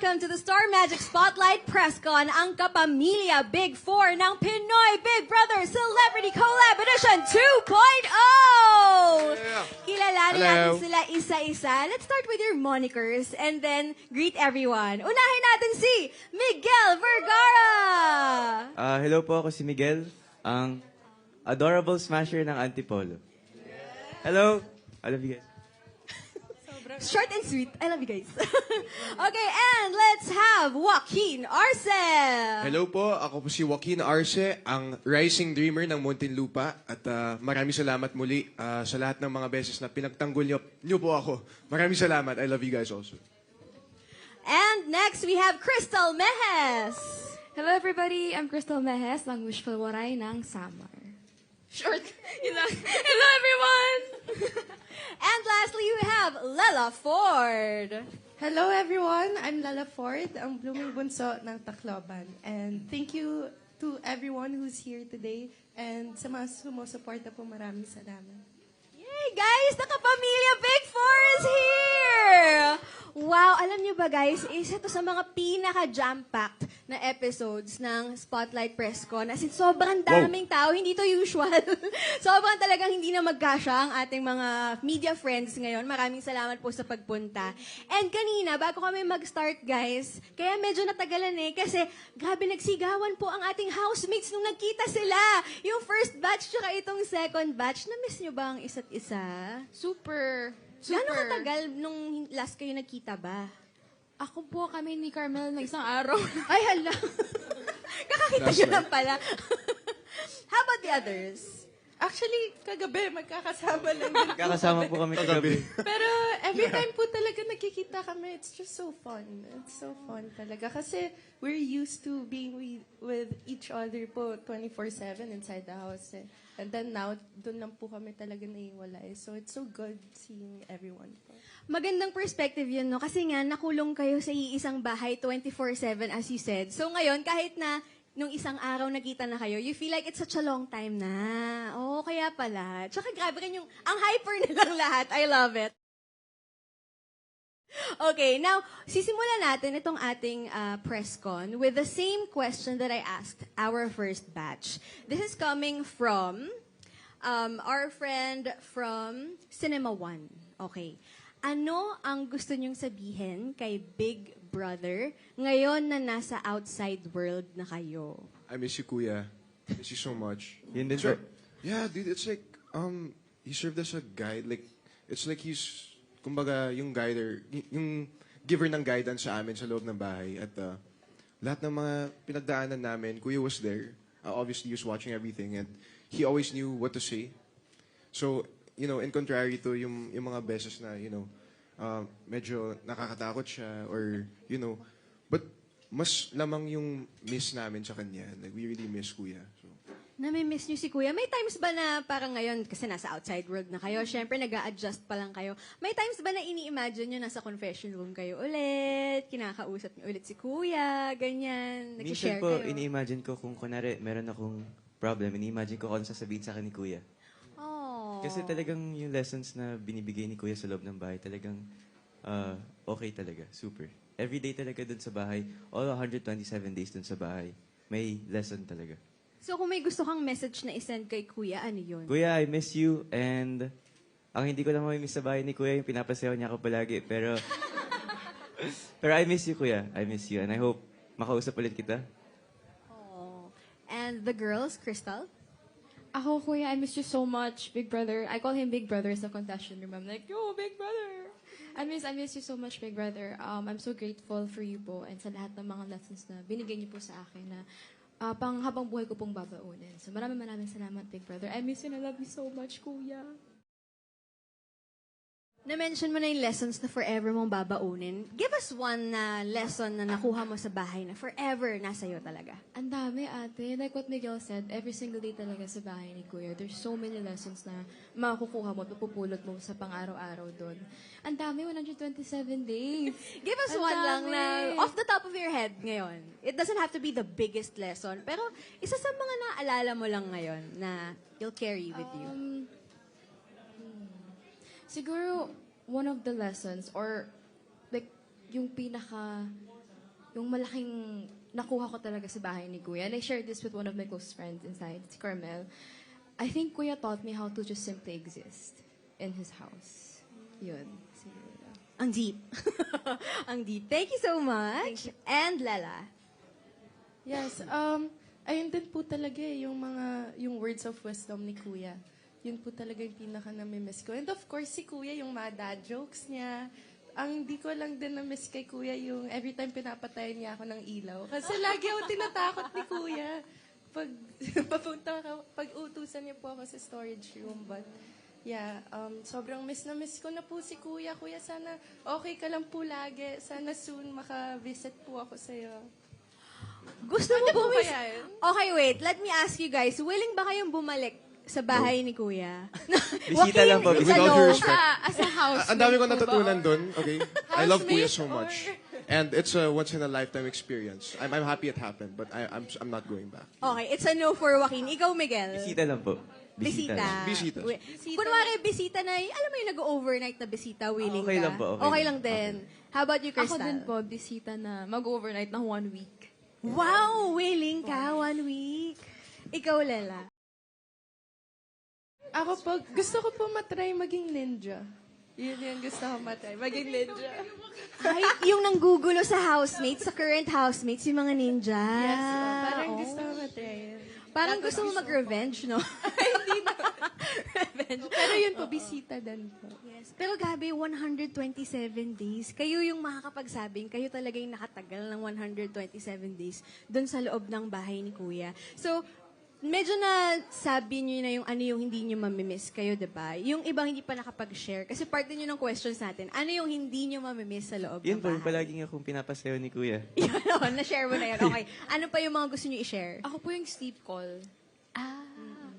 welcome to the Star Magic Spotlight Presscon, ang kapamilya Big Four ng Pinoy Big Brother Celebrity Collab Edition 2.0! Kilalanin natin sila isa-isa. Let's start with your monikers and then greet everyone. Unahin natin si Miguel Vergara! Hello po, ako si Miguel, ang adorable smasher ng Antipolo. Hello! I love you guys. Short and sweet. I love you guys. Okay, and let's have Joaquin Arce. Hello po, ako po si Joaquin Arce, ang rising dreamer ng Muntinlupa. At maraming salamat muli sa lahat ng mga beses na pinagtanggol niyo po ako. Maraming salamat. I love you guys also. And next, we have Crystal Mejes. Hello everybody, I'm Crystal Mejes, ang wishful waray ng Samar. Short. Hello everyone! And lastly, we have Lela Ford. Hello everyone, I'm Lala Ford, ang blooming bunso ng Tacloban. And thank you to everyone who's here today. And sa mga sumusuporta po, maraming salamat. Yay, guys! Nakapamilya Big Four is here! Wow, alam niyo ba guys, isa to sa mga pinaka-jam-packed na episodes ng Spotlight Presscon. As in, sobrang daming tao, hindi to usual. Sobrang talagang hindi na magkasya ang ating mga media friends ngayon. Maraming salamat po sa pagpunta. And kanina, bago kami mag-start guys, kaya medyo natagalan kasi grabe nagsigawan po ang ating housemates nung nagkita sila. Yung first batch tsaka itong second batch. Na-miss niyo ba ang isa't isa? Super. Gano'ng katagal nung last kayo nagkita ba? Ako po kami ni Carmel ng isang araw. Ay, hala. Kakakita niyo lang pala. How about the others? Actually, kagabi, magkakasama lang din. Kakasama po kami kagabi. Pero every time po talaga nakikita kami, it's just so fun. It's so fun talaga. Kasi we're used to being with each other po 24/7 inside the house. And then now, doon lang po kami talaga naiwalay. So it's so good seeing everyone po. Magandang perspective yun, no? Kasi nga, nakulong kayo sa iisang bahay 24/7, as you said. So ngayon, kahit na nung isang araw nakita na kayo, you feel like it's such a long time na. Oo, kaya pala. Tsaka grabe rin yung, ang hyper nilang lahat. I love it. Okay, now, sisimulan natin itong ating press con with the same question that I asked our first batch. This is coming from our friend from Cinema One. Okay. Ano ang gusto niyong sabihin kay Big Brother ngayon na nasa outside world na kayo? I miss you, Kuya. Miss you so much. Yun din Sure. po. Yeah, dude, it's like, he served as a guide. Like, it's like he's, kumbaga, yung guider, yung giver ng guidance sa amin sa loob ng bahay. At lahat ng mga pinagdaanan namin, Kuya was there. Obviously, he was watching everything and he always knew what to say. So, you know, in contrary to yung mga beses na, you know, medyo nakakatakot siya or, you know, but mas lamang yung miss namin sa kanya. Like, we really miss Kuya. So. Nami-miss niyo si Kuya. May times ba na parang ngayon, kasi nasa outside world na kayo, syempre nag-a-adjust pa lang kayo. May times ba na ini-imagine niyo nasa confession room kayo ulit, kinakausap niyo ulit si Kuya, ganyan, Minsan nag-share po, kayo? ini-imagine ko kung kunwari meron akong problem, ini-imagine ko kung ano sasabihin sa akin ni Kuya. Oh. Kasi talagang yung lessons na binibigay ni Kuya sa loob ng bahay, talagang okay talaga, super. Everyday talaga dun sa bahay, all 127 days dun sa bahay, may lesson talaga. So kung may gusto kang message na isend kay Kuya, ano yun? Kuya, I miss you and ang hindi ko lang mamimiss sa bahay ni Kuya, yung pinapasayaw niya ako palagi, pero I miss you, Kuya. I miss you and I hope makausap ulit kita. Oh. And the girls, Crystal? Ako, Kuya, I miss you so much, Big Brother. I call him Big Brother sa confession room. I'm like, yo, Big Brother! I miss you so much, Big Brother. I'm so grateful for you po and sa lahat ng mga lessons na binigay niyo po sa akin na pang habang buhay ko pong babaunin. So maraming salamat, Big Brother. I miss you and I love you so much, Kuya. Na-mention mo na yung lessons na forever mong babaunin. Give us one na lesson na nakuha mo sa bahay na forever nasa iyo talaga. Ang dami, ate. Like what Miguel said, every single day talaga sa bahay ni Kuya, there's so many lessons na makukuha mo at pupulot mo sa pang-araw-araw doon. Ang dami, 127 days. Give us Ang one lang dami. na off the top of your head ngayon. It doesn't have to be the biggest lesson, pero isa sa mga naaalala mo lang ngayon na you'll carry with you. Siguro, one of the lessons or like yung yung malaking nakuha ko talaga sa bahay ni Kuya. And I shared this with one of my close friends inside, si Carmel. I think Kuya taught me how to just simply exist in his house. Yun. Siguro. Ang deep. Ang deep. Thank you so much. And Lala. Yes, ayun din po talaga yung words of wisdom ni Kuya. Yun po talaga yung pinaka nami-miss ko. And of course, si Kuya, yung mga dad jokes niya. Ang di ko lang din na-miss kay Kuya yung every time pinapatayin niya ako ng ilaw. Kasi lagi ako tinatakot ni Kuya. Pag utusan niya po ako sa storage room. But yeah, sobrang miss na miss ko na po si Kuya. Kuya, sana okay ka lang po lagi. Sana soon maka-visit po ako sa'yo. Gusto mo Ano po bumis... kaya yun? Okay, wait. Let me ask you guys. Willing ba kayong bumalik sa bahay ni Kuya? Bisita lang po. Joaquin, With all ano? due respect. As a house. Ang dami ko natutunan dun, okay? I love Kuya so Housemate much. And it's a once-in-a-lifetime experience. I'm happy it happened, but I'm not going back. Okay, it's a no for Joaquin. Ikaw, Miguel? Bisita lang po. Bisita. lang. Bisita. Kunwari, bisita na, alam mo yung nag-overnight na bisita, willing Okay ka? lang po, okay Okay lang. lang din. How about you, Ako Crystal? din po, bisita na mag-overnight ng 1 week. Wow, willing ka, 1 week. Ikaw, Lela. Ako po, gusto ko po matry maging ninja. Yun yung gusto ko matry, maging ninja. Ay, yung nanggugulo sa housemates, sa current housemates, yung mga ninja. Yes, parang Oo. gusto ko matry yun. Parang gusto mo mag-revenge, no? Revenge. Pero yun po, bisita din po. Yes. Pero gabi, 127 days. Kayo yung makakapagsabing, kayo talaga yung nakatagal ng 127 days doon sa loob ng bahay ni Kuya. So, medyo na sabi niyo na yung ano yung hindi niyo mamimiss kayo, diba? Yung ibang hindi pa nakapag-share. Kasi part din yun ng questions natin. Ano yung hindi niyo mamimiss sa loob Yun ng po, bahay? palaging akong pinapasayo ni Kuya. Yun, oh, na-share mo na yun. Okay. Ano pa yung mga gusto niyo i-share? Ako po yung sleep call.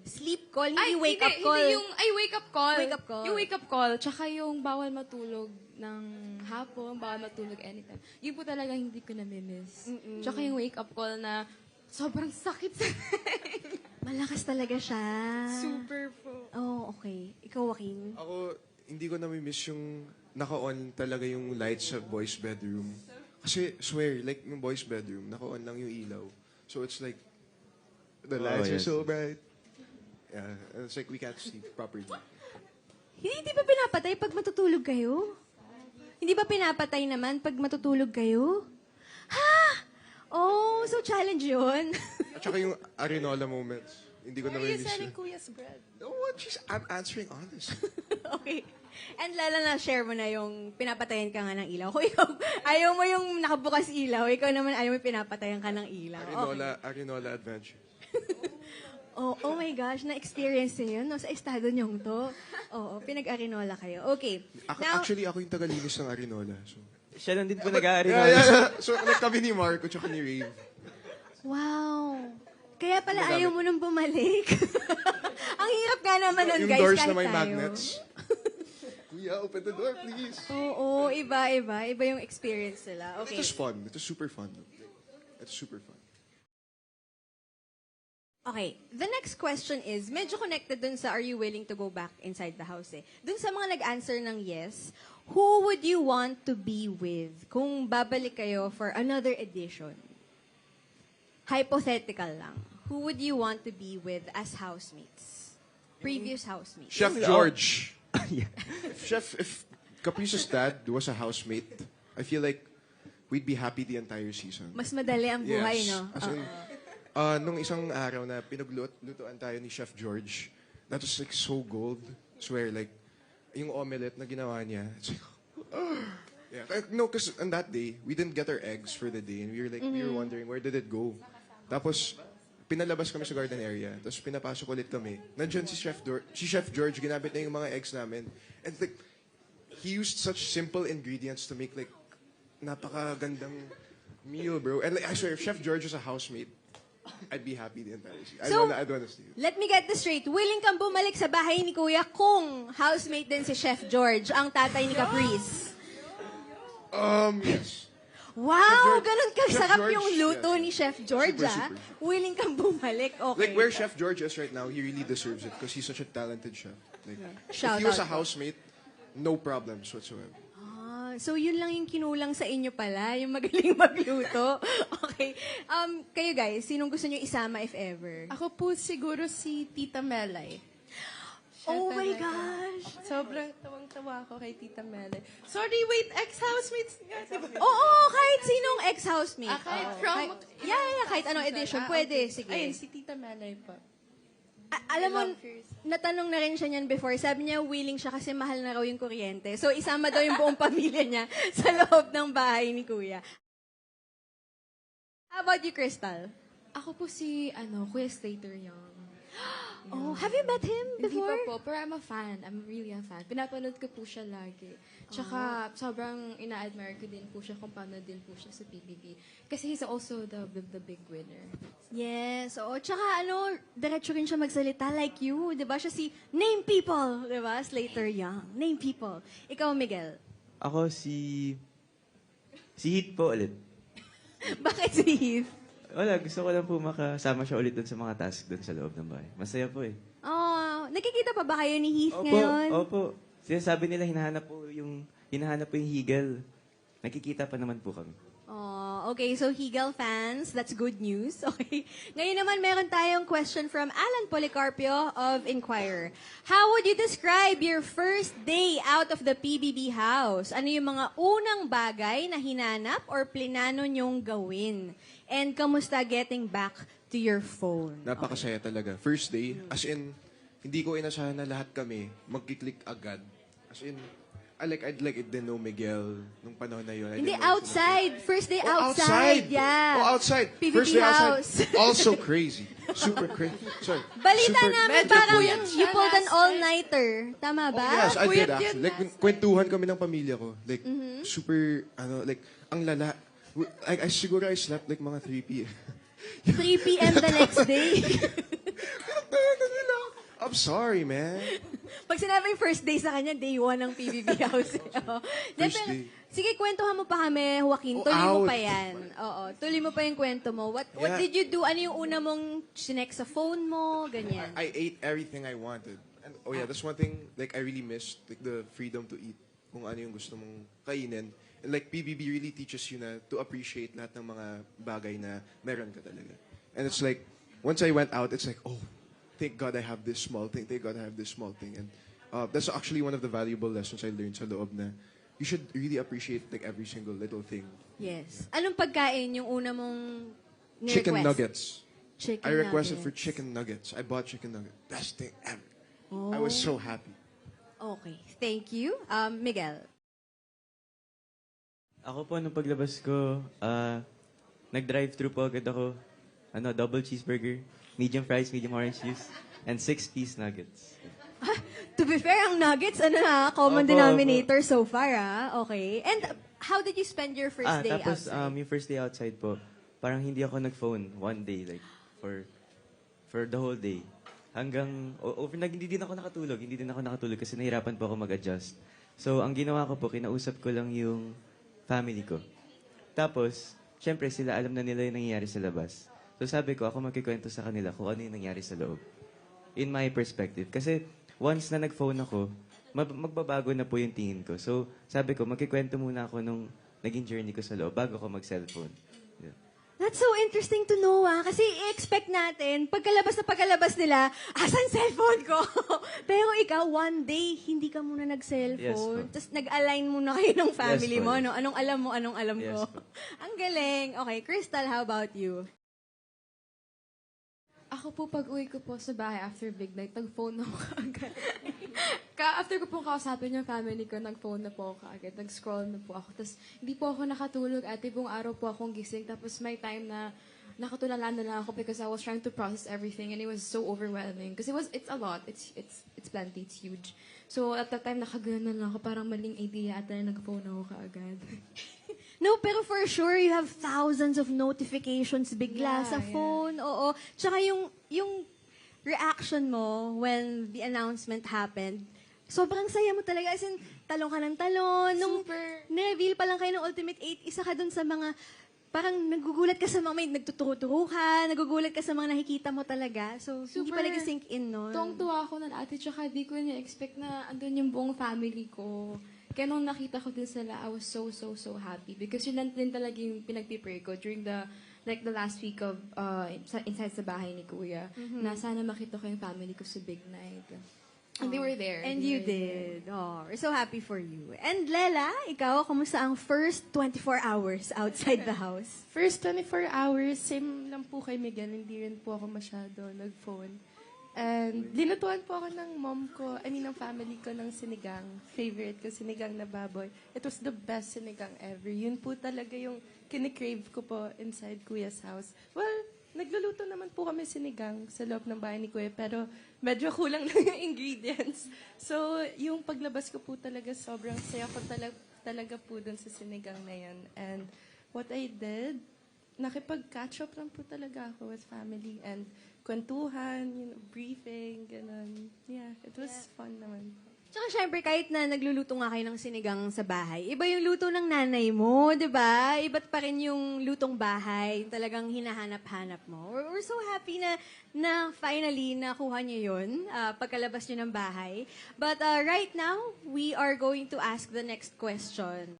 Sleep call, hindi wake up call. Hindi yung, wake up call. Wake up call. Yung wake up call. Tsaka yung bawal matulog ng hapon, bawal matulog anytime. Yun po talaga hindi ko namimiss. Tsaka yung wake up call na sobrang sakit sa Malakas talaga siya. super po. Oh, okay. Ikaw, Joaquin. Ako, hindi ko nami-miss yung naka-on talaga yung lights sa boys' bedroom. Kasi, swear, like, yung boys' bedroom, naka-on lang yung ilaw. So, it's like, the Oh, lights are yes. so bright. Yeah, and it's like, we can't sleep properly. Hindi ba pinapatay pag matutulog kayo? Hindi ba pinapatay naman pag matutulog kayo? Ha? Oh, so challenge yun. At saka yung Arinola moments. Hindi ko Why are you nami-miss selling yun. Kuya's bread? No, what? I'm answering honest. Okay. And Lala, na-share mo na yung pinapatayan ka nga ng ilaw. Kung ikaw, ayaw mo yung nakabukas ilaw, ikaw naman ayaw mo yung pinapatayan ka ng ilaw. Arinola Adventure. Oh my gosh, na-experience niyo yun, no? Sa estado niyong to. Oo, pinag-arinola kayo. Okay. Now, Actually, ako yung tagalinis ng Arinola. So. Siya lang din po nag-aari Yeah. So, like kami ni Marco tsaka ni Rave. wow. Kaya pala ayaw mo nang bumalik. Ang hirap nga naman nun, Yung guys, doors kahit na may tayo. magnets. Kuya, open the door, please. Oo, iba yung experience nila. It Okay. was fun. It was super fun. It's super fun. Okay, the next question is, medyo connected dun sa are you willing to go back inside the house eh. Dun sa mga nag-answer ng yes, who would you want to be with kung babalik kayo for another edition? Hypothetical lang. Who would you want to be with as housemates? Previous housemates. Chef George. Yeah. If Caprice's dad was a housemate, I feel like we'd be happy the entire season. Mas madali ang buhay, no? As in, nung isang araw na pinaglutuan tayo ni Chef George, that was like so gold. Swear, like, yung omelette na ginawa niya, it's like, yeah. No, because on that day, we didn't get our eggs for the day, and we were like, we were wondering, where did it go? Tapos, pinalabas kami sa garden area, tapos pinapasok ulit kami. Nandiyan si Chef George, ginamit na yung mga eggs namin. And like, he used such simple ingredients to make like, napakagandang meal, bro. And like, I swear, if Chef George was a housemate, I'd be happy the entire season. So, I'd wanna see it. Let me get this straight. Willing kang bumalik sa bahay ni Kuya kung housemate din si Chef George, ang tatay ni Caprice. Yes. Wow, George- ganun Chef kasarap George, yung luto yeah. ni Chef George, Super, ah. super. Willing kang bumalik, okay. Like where Chef George is right now, he really deserves it because he's such a talented chef. Like, Shout if he was out a po. housemate, no problems whatsoever. Ah, So yun lang yung kinulang sa inyo pala, yung magaling magluto. Okay. Kayo guys, sinong gusto nyo isama if ever? Ako po siguro si Tita Melay. Siya Oh my talaga. gosh! Sobrang tawang-tawa ako kay Tita Melay. Sorry, wait, ex-housemates nga, diba? Oo, kahit sinong ex-housemate. Kahit Oo. from... Yeah, kahit anong edition. Pwede, okay. sige. Ayun, si Tita Melay po. Alam mo, I love hers. natanong na rin siya niyan before. Sabi niya, willing siya kasi mahal na raw yung kuryente. So, isama daw yung buong pamilya niya sa loob ng bahay ni Kuya. How about you, Crystal? Ako po si, Kuya Slater Young. Oh, have you met him Hindi before? pa po, pero I'm a fan. I'm really a fan. Pinapanood ko po siya lagi. Tsaka, sobrang ina-admire ko din po siya kung paano din po siya sa PBB. Kasi he's also the big winner. Yes, oo. Tsaka diretso rin siya magsalita like you. Di ba? Siya si Name People. Di ba? Slater Young. Name People. Ikaw, Miguel. Ako si Heath po ulit. Bakit si Heath? Wala, gusto ko lang po makasama siya ulit dun sa mga task dun sa loob ng bahay. Masaya po eh. Oh, nakikita pa ba kayo ni Heath ngayon? Opo. Sinasabi nila hinahanap po yung higel. Nakikita pa naman po kami. Oh, okay. So, Higel fans, that's good news. Okay. Ngayon naman, meron tayong question from Alan Policarpio of Inquirer. How would you describe your first day out of the PBB house? Ano yung mga unang bagay na hinanap or plinano nyong gawin? And kamusta getting back to your phone? Napakasaya talaga. First day, as in, hindi ko inasahan na lahat kami magkiklik agad. As in, I'd like it din know Miguel nung panahon na yun. I Hindi, didn't know outside. First day Oh, outside. Yeah. Oh, outside. PBB First day house. outside. Also crazy. Super crazy. Sorry. Balita Super- namin Medyo parang puyat you siya pulled an last all-nighter. Tama ba? Yes, I Puyat did yun actually. Like, last kwentuhan kami ng pamilya ko. Like, Mm-hmm. super, like, ang lala. I siguro I slept like mga 3 p.m. 3 p.m. the next day. I'm sorry, man. Pag sinabing first day sa kanya, day 1 ng PBB house. Oo. Then, First day. Sige, kwentuhan mo pa kami, Joaquin. Oh, Tuloy mo ouch. pa yan. Oo. Tuloy mo pa yung kwento mo. What Yeah. did you do? Ano yung una mong sinek sa phone mo? Ganyan. I ate everything I wanted. And oh yeah, that's one thing like I really missed, like the freedom to eat kung ano yung gusto mong kainin. And like PBB really teaches you na to appreciate lahat ng mga bagay na meron ka talaga. And it's like once I went out, it's like, oh, thank God I have this small thing. Thank God I have this small thing. And that's actually one of the valuable lessons I learned sa loob na you should really appreciate like every single little thing. Yes. Anong pagkain yung una mong ni-request? Chicken nuggets. Chicken I requested nuggets. for chicken nuggets. I bought chicken nuggets. Best thing ever. I was so happy. Okay. Thank you. Miguel. Ako po, nung paglabas ko, nag-drive-thru po agad ako. Double cheeseburger, medium fries, medium orange juice, and 6-piece nuggets. To be fair, ang nuggets, common Opo, denominator so far, Okay. And how did you spend your first day Tapos, outside? yung first day outside po, parang hindi ako nag-phone one day, like, for the whole day. Hanggang, hindi din ako nakatulog kasi nahirapan po ako mag-adjust. So, ang ginawa ko po, kinausap ko lang yung family ko. Tapos, syempre, sila alam na nila yung nangyayari sa labas. So, sabi ko, ako magkikwento sa kanila kung ano yung nangyari sa loob. In my perspective. Kasi, once na nag-phone ako, magbabago na po yung tingin ko. So, sabi ko, magkikwento muna ako nung naging journey ko sa loob bago ako mag-cellphone. Yeah. That's so interesting to know, Kasi i-expect natin, pagkalabas nila, asan cellphone ko? Pero ikaw, one day, hindi ka muna nag-cellphone. Yes, po. Tapos nag-align muna kayo ng family Yes, po, mo, yes. no? Anong alam mo, anong alam Yes, ko. po. Ang galing. Okay, Crystal, how about you? Ako po, pag uwi ko po sa bahay after big night, nag-phone ako agad. After ko po kausapin yung family ko, nag-phone na po ako agad. Nag-scroll na po ako. Tapos, hindi po ako nakatulog at buong araw po akong gising. Tapos, may time na nakatulala na lang ako because I was trying to process everything and it was so overwhelming. Because it's a lot. It's plenty. It's huge. So, at that time, nakagana na lang ako. Parang maling idea at nag-phone ako kaagad. No, pero for sure, you have thousands of notifications bigla Yeah, sa yeah. phone. Oo. Tsaka yung reaction mo when the announcement happened, sobrang saya mo talaga. As in, talong ka ng talon. Nung Super. na-reveal pa lang kayo ng Ultimate 8, isa ka dun sa mga, parang nagugulat ka sa mga, may nagtuturo-turo ka, nagugulat ka sa mga nakikita mo talaga. So, hindi pa Super. nag-sink in nun. Tuwang-tuwa ako na ate, tsaka di ko na-expect na andun yung buong family ko. Kaya nung nakita ko din sila, I was so, so, so happy. Because yun lang din talaga yung pinagpipray ko during the last week of inside sa bahay ni Kuya. Na sana makita ko yung family ko sa big night. And they were there. And They you were there. did. Oh, we're so happy for you. And Lela, ikaw, kumusta ang first 24 hours outside the house? First 24 hours, same lang po kay Miguel. Hindi rin po ako masyado nag-phone. And linutuan po ako ng mom ko, ng family ko ng sinigang. Favorite ko, sinigang na baboy. It was the best sinigang ever. Yun po talaga yung kinikrave ko po inside Kuya's house. Well, nagluluto naman po kami sinigang sa loob ng bahay ni Kuya, pero medyo kulang lang yung ingredients. So, yung paglabas ko po talaga, sobrang saya ko talaga po dun sa sinigang na yan. And what I did, nakipag-catch up lang po talaga ako with family and kwentuhan, briefing, ganun. Yeah, it was fun naman. Tsaka syempre, kahit na nagluluto nga kayo ng sinigang sa bahay, iba yung luto ng nanay mo, di ba? Iba't pa rin yung lutong bahay, talagang hinahanap-hanap mo. We're so happy na finally nakuha niyo yun pagkalabas niyo ng bahay. But right now, we are going to ask the next question.